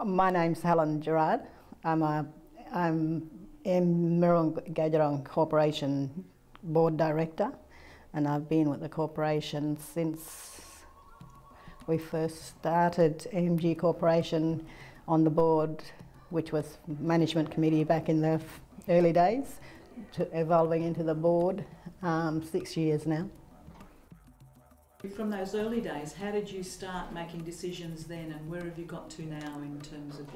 My name's Helen Gerard. I'm Mirrong Corporation Board Director, and I've been with the corporation since we first started MG Corporation on the board, which was management committee back in the early days, to evolving into the board 6 years now. From those early days, how did you start making decisions then, and where have you got to now in terms of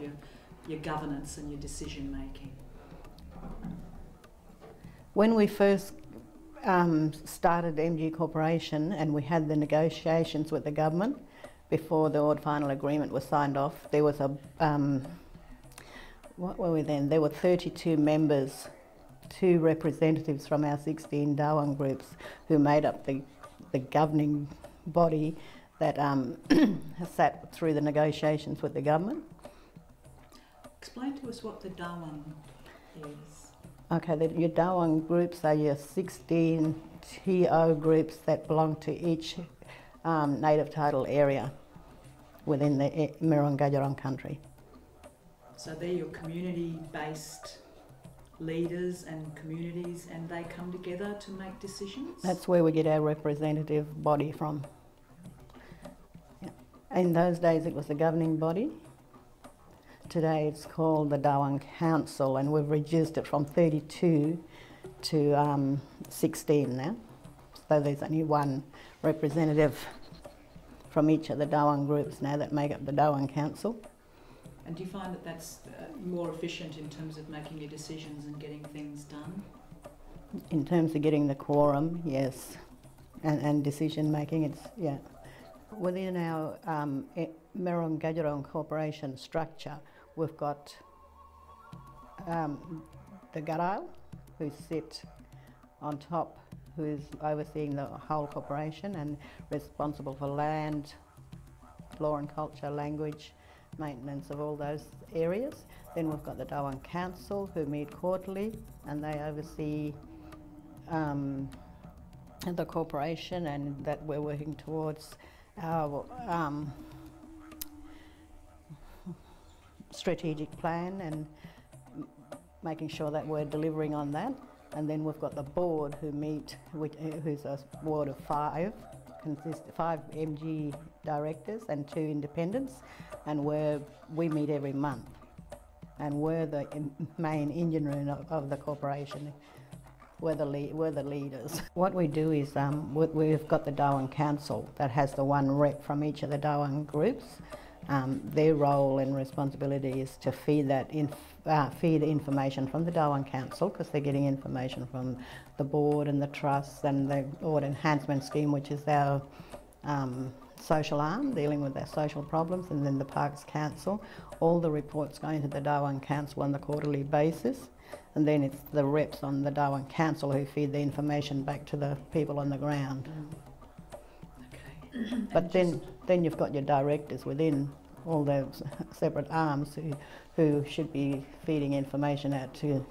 your governance and your decision making? When we first started MG Corporation and we had the negotiations with the government before the final agreement was signed off, there was a what were we then? There were 32 members, 2 representatives from our 16 Dawang groups who made up the governing body that has sat through the negotiations with the government. Explain to us what the Dawang is. Okay, your Dawang groups are your 16 TO groups that belong to each native title area within the Mirrong country. So they're your community-based leaders and communities, and they come together to make decisions? That's where we get our representative body from. Yeah. In those days it was the governing body. Today it's called the Dawang Council, and we've reduced it from 32 to 16 now. So there's only one representative from each of the Dawang groups now that make up the Dawang Council. And do you find that that's more efficient in terms of making your decisions and getting things done? In terms of getting the quorum, yes. And decision making, it's, yeah. Within our Mirrong Corporation structure, we've got the Garal, who sit on top, who's overseeing the whole corporation and responsible for land, law and culture, language, maintenance of all those areas. Then we've got the Dawang Council, who meet quarterly, and they oversee the corporation, and that we're working towards our strategic plan and making sure that we're delivering on that. And then we've got the board who meet, who's a board of 5, consists of 5 MG directors and 2 independents, and we meet every month, and we're the main engine room of the corporation. We're the leaders. What we do is we've got the Dawang Council that has the one rep from each of the Dawang groups. Their role and responsibility is to feed information from the Dawang Council, because they're getting information from the board and the trusts and the Board Enhancement Scheme, which is our social arm dealing with their social problems, and then the Parks Council. All the reports going to the Dawang Council on the quarterly basis, and then it's the reps on the Dawang Council who feed the information back to the people on the ground. Okay. But then you've got your directors within all those separate arms who should be feeding information out to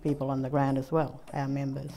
people on the ground as well, our members.